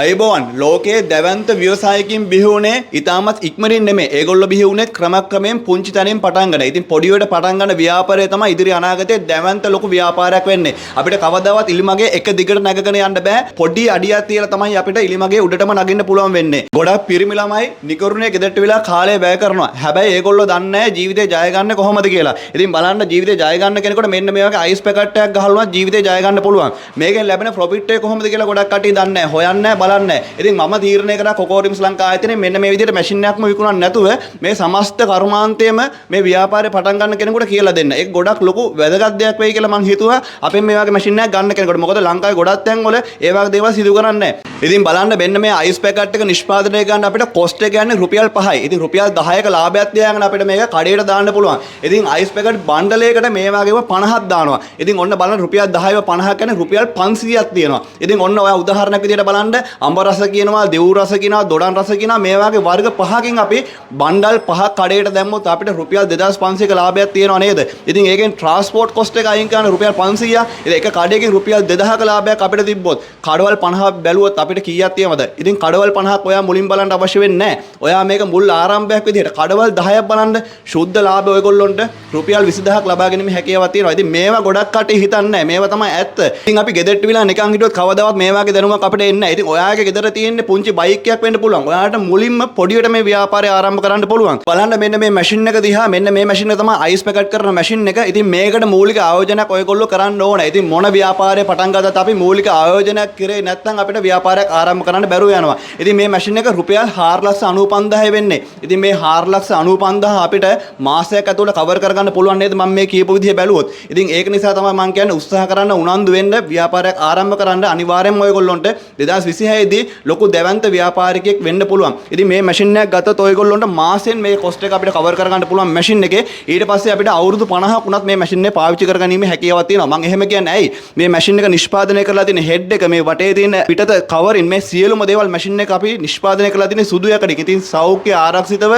අයිබෝන් ලෝකයේ දැවන්ත ව්‍යවසායකින් බිහි වුණේ ඉතාමත් ඉක්මනින් නෙමෙයි. ඒගොල්ලෝ බිහි වුණේ ක්‍රමක්‍රමයෙන් පුංචි තැනින් පටන් ගන්න. ඉතින් පොඩියට පටන් ගන්න ව්‍යාපාරය තමයි ඉදිරි අනාගතයේ දැවන්ත ලොකු ව්‍යාපාරයක් වෙන්නේ. අපිට කවදාවත් ඉලිමගේ එක දිගට නැගගෙන යන්න බෑ. පොඩි අඩියක් තියලා තමයි අපිට ඉලිමගේ උඩටම නගින්න පුළුවන් වෙන්නේ. ගොඩක් පිරිමි ළමයි නිකරුණේ ගෙදරට වෙලා කාලය වැය කරනවා. හැබැයි ඒගොල්ලෝ දන්නේ නැහැ ජීවිතේ ජය ගන්න කොහොමද කියලා. ඉතින් බලන්න ජීවිතේ ජය ගන්න කෙනෙකුට මෙන්න මේ වගේ අයිස් පැකට් එකක් ගහලා ජීවිතේ ජය ගන්න පුළුවන්. මේකෙන් ලැබෙන ප්‍රොෆිට් එක කොහොමද කියලා ගොඩක් කට්ටිය දන්නේ නැහැ. හොයන්නේ බලන්නේ. ඉතින් මම තීරණය කරා කොකෝරිම්ස් ලංකා ආයතනයේ මෙන්න මේ විදිහට මැෂින් එකක්ම විකුණන්න නැතුව මේ සමස්ත කර්මාන්තයේම මේ ව්‍යාපාරේ පටන් ගන්න කෙනෙකුට කියලා දෙන්න. ඒක ගොඩක් ලොකු වැදගත් දෙයක් වෙයි කියලා මම හිතුවා. අපෙන් මේ වගේ මැෂින් එකක් ගන්න කෙනෙකුට. මොකද ලංකාවේ ගොඩක් තැන් වල ඒ වගේ දේවල් සිදු කරන්නේ නැහැ. ඉතින් බලන්න මෙන්න මේ අයිස් පැකට් එක නිෂ්පාදනය කරන්න අපිට කොස්ට් එක යන්නේ රුපියල් 5යි. ඉතින් රුපියල් 10ක ලාභයක් තියාගෙන අපිට මේක කඩේට දාන්න පුළුවන්. ඉතින් අයිස් පැකට් බණ්ඩලයකට මේ වගේම 50ක් දානවා. ඉතින් ඔන්න බලන්න රුපියල් 10ව 50ක් කියන්නේ රුපියල් 500ක් තියෙනවා. ඉතින් ඔන්න ඔය උදාහරණයක් විදිහට බලන්න අඹ රස කියනවා, දෙව් රස කියනවා, දොඩම් රස කියනවා, මේ වගේ වර්ග 5කින් අපි බණ්ඩල් 5ක් කඩේට දැම්මොත් අපිට රුපියල් 2500ක ලාභයක් තියෙනවා නේද? ඉතින් ඒකෙන් ට්‍රාන්ස්පෝර්ට් කොස්ට් එක අයින් කරන රුපියල් 500ක්. ඉතින් එක කඩේකින් රුපියල් 2000ක ලාභයක් අපිට තිබ්බොත් කඩවල් 50ක් බැලුවොත් අපිට කීයක් තියෙනවද? ඉතින් කඩවල් 50ක් ඔයා මුලින් බලන්න අවශ්‍ය වෙන්නේ නැහැ. ඔයා මේක මුල් ආරම්භයක් විදිහට කඩවල් 10ක් බලන්න ශුද්ධ ලාභය ඔයගොල්ලොන්ට රුපියල් 20000ක් ලබා ගැනීම හැකියාවක් තියෙනවා. ඉතින් මේවා ගොඩක් කටේ හිතන්නේ නැහැ. මේවා තමයි ඇත්ත. ඉතින් අපි ගෙදරට විලා නිකන් හිටියොත් කවදාවත් මේ වගේ දැනුමක් අපිට එන්නේ නැහැ. ඉතින් ඔයාගේ ගෙදර තියෙන්නේ පුංචි බයික් එකක් වෙන්න පුළුවන්. ඔයාලට මුලින්ම පොඩියට මේ ව්‍යාපාරය ආරම්භ කරන්න පුළුවන්. බලන්න මෙන්න මේ මැෂින් එක දිහා මෙන්න මේ මැෂින් එක තමයි අයිස් පැකට් කරන මැෂින් එක. ඉතින් මේකට මූලික ආයෝජනයක් ඔයගොල්ලෝ කරන්න ඕනේ. ඉතින් මොන ව්‍යාපාරය පටන් ගත්තත් අපි මූලික ආයෝජනයක් කරේ නැත්නම් අපිට ව්‍යාපාරයක් ආරම්භ කරන්න බැරුව යනවා. ඉතින් මේ මැෂින් එක රුපියල් 4,95,000 වෙන්නේ. ඉතින් මේ 4,95,000 අපිට මාසයක් ඇතුළත කවර් කරගන්න පුළුවන් නේද මම මේ කියපු විදිහ බැලුවොත්. ඉතින් ඒක නිසා තමයි මම කියන්නේ උත්සාහ කරන්න උනන්දු වෙන්න ව්‍යාපාරයක් ආරම්භ කරන්න අනිවාර්යෙන්ම ඔයගොල්ලොන්ට 2026 දී ලොකු දැවැන්ත ව්‍යාපාරිකයෙක් වෙන්න පුළුවන්. ඉතින් මේ මැෂින් එක ගත්තොත් ඔයගොල්ලොන්ට මාසෙන් මේ කොස්ට් එක අපිට කවර් කරගන්න පුළුවන් මැෂින් එකේ. ඊට පස්සේ අපිට අවුරුදු 50ක් වුණත් මේ මැෂින් එක පාවිච්චි කරගැනීමේ හැකියාවක් තියෙනවා. මම එහෙම කියන්නේ ඇයි? මේ මැෂින් එක නිෂ්පාදනය කරලා තියෙන හෙඩ් එක මේ වටේ තියෙන පිටත කවරින් මේ සියලුම දේවල් මැෂින් එක අපි නිෂ්පාදනය කරලා තියෙන සුදු යකඩකින්. ඉතින් සෞඛ්‍ය ආරක්ෂිතව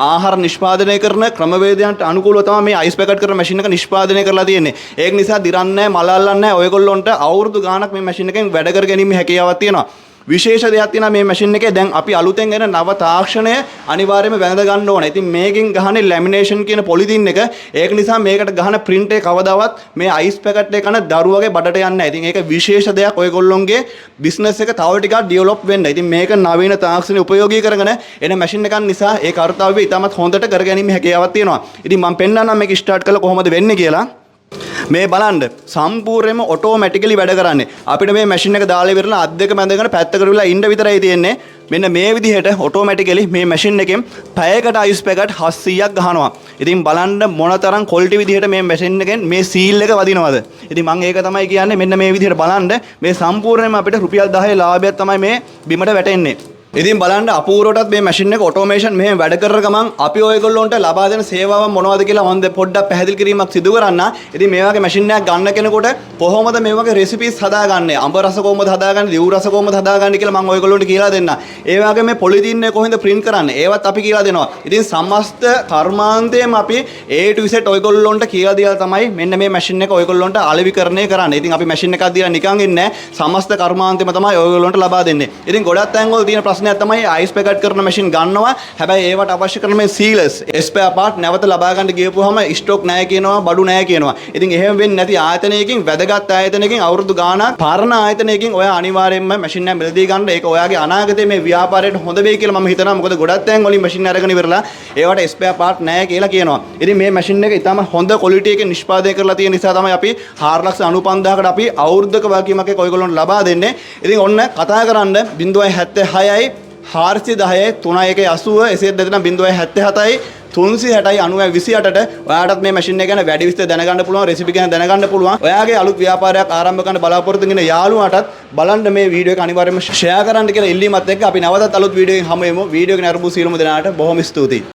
ආහාර නිෂ්පාදනය කරන ක්‍රමවේදයන්ට අනුකූලව තමයි මේ අයිස් පැකට් කරන මැෂින් එක නිෂ්පාදනය කරලා තියෙන්නේ. ඒක නිසා දිරන්නේ මල අල්ලන්නේ ඔයගොල්ලොන්ට අවුරුදු ගාණක් මේ මැෂින් එකෙන් වැඩ කරගැනීමේ හැකියාවක් තියෙනවා. විශේෂ දෙයක් තියෙනවා මේ මැෂින් එකේ. දැන් අපි අලුතෙන් එන නව තාක්ෂණය අනිවාර්යයෙන්ම වැඳ ගන්න ඕනේ. ඉතින් මේකෙන් ගහන්නේ ලැමිනේෂන් කියන පොලිතින් එක. ඒක නිසා මේකට ගහන print එක කවදාවත් මේ අයිස් පැකට් එක කන දරුවගේ බඩට යන්නේ නැහැ. ඉතින් ඒක විශේෂ දෙයක් ඔයගොල්ලොන්ගේ බිස්නස් එක තව ටිකක් ඩෙවලොප් වෙන්න. ඉතින් මේක නවීන තාක්ෂණය උපයෝගී කරගෙන එන මැෂින් එකක් නිසා ඒ කාර්යය ඉතාමත් හොඳට කරගැනීමේ හැකියාවක් තියෙනවා. ඉතින් මම පෙන්නන්නම් මේක ස්ටාර්ට් කරලා කොහොමද වෙන්නේ කියලා. මේ බලන්න සම්පූර්ණයෙන්ම ඔටෝමැටිකලි වැඩ කරන්නේ. අපිට මේ මැෂින් එක දාලා ඉවරලා අත් දෙක මැදගෙන පැත්තකට වෙලා ඉන්න විතරයි තියෙන්නේ. මෙන්න මේ විදිහට ඔටෝමැටිකලි මේ මැෂින් එකෙන් පැයකට අයිස් පැකට් 700ක් ගහනවා. ඉතින් බලන්න මොනතරම් ක්වොලිටි විදිහට මේ මැෂින් එකෙන් මේ සීල් එක වදිනවද. ඉතින් මම ඒක තමයි කියන්නේ මෙන්න මේ විදිහට බලන්න මේ සම්පූර්ණයෙන්ම අපිට රුපියල් 10 ලාභයක් තමයි මේ බිමට වැටෙන්නේ. ඉතින් බලන්න අපූර්වටත් මේ මැෂින් එක ඔටෝමේෂන් මෙහෙම වැඩ කරන ගමන් අපි ඔයගොල්ලොන්ට ලබා දෙන සේවාව මොනවද කියලා මම පොඩ්ඩක් පැහැදිලි කිරීමක් සිදු කරන්න. ඉතින් මේ වගේ මැෂින් එකක් ගන්න කෙනෙකුට කොහොමද මේ වගේ රෙසිපීස් හදාගන්නේ? අඹ රස කොහොමද හදාගන්නේ? දිව් රස කොහොමද හදාගන්නේ කියලා මම ඔයගොල්ලොන්ට කියලා දෙන්න. ඒ වගේ මේ පොලිතින් එක කොහෙන්ද print කරන්නේ? ඒවත් අපි කියලා දෙනවා. ඉතින් සමස්ත කර්මාන්තයේම අපි A to Z ඔයගොල්ලොන්ට කියලා දීලා තමයි මෙන්න මේ මැෂින් එක ඔයගොල්ලොන්ට අලෙවිකරණය කරන්නේ. ඉතින් අපි මැෂින් එකක් දීලා නිකන් ඉන්නේ නැහැ. සමස්ත කර්මාන්තයම තමයි ඔයගොල්ලොන්ට ලබා දෙන්නේ. ඉතින් ගොඩක් තැන් වල තියෙන ප්‍රශ්නයක් තමයි අයිස් පැකට් කරන මැෂින් ගන්නවා. හැබැයි ඒවට අවශ්‍ය කරන මේ සීලර්ස් ස්පෙයා පාර්ට් නැවත ලබා ගන්න ගියපුවාම ස්ටොක් නැහැ කියනවා, බඩු නැහැ කියනවා. ඉතින් එහෙම වෙන්නේ නැති ආයතනයකින් වැදගත් ආයතනයකින් අවුරුදු ගාණක් පරණ ආයතනයකින් ඔයා අනිවාර්යයෙන්ම මැෂින් එක මිලදී ගන්න. ඒක ඔයාගේ අනාගතයේ මේ ව්‍යාපාරයට හොඳ වෙයි කියලා මම හිතනවා. මොකද ගොඩක් තැන් වලින් මැෂින් අරගෙන ඉවරලා ඒවට ස්පෙයා පාර්ට් නැහැ කියලා කියනවා. ඉතින් මේ මැෂින් එක ඉතාම හොඳ ක්වොලිටි එකකින් නිෂ්පාදනය කරලා තියෙන නිසා තමයි අපි 4,95,000කට අපි අවුරුද්දක වගකීමක් එක ඔයගොල්ලොන්ට ලබා දෙන්නේ. ඉතින් ඔන්න කතා කරන්න 076යි 410යි 3180 එසේ දෙතන 077යි 360යි 9028ට ඔයාටත් මේ මැෂින් එක ගැන වැඩි විස්තර දැනගන්න පුළුවන්, රෙසිපි ගැන දැනගන්න පුළුවන්. ඔයාගේ අලුත් ව්‍යාපාරයක් ආරම්භ කරන්න බලාපොරොත්තු වෙන යාළුවාටත් බලන්න මේ වීඩියෝ එක අනිවාර්යයෙන්ම ෂෙයා කරන්න කියලා ඉල්ලීමත් එක්ක අපි නැවතත් අලුත් වීඩියෝ එකකින් හමු වෙමු. වීඩියෝ එක නරඹපු සියලුම දෙනාට බොහොම ස්තුතියි.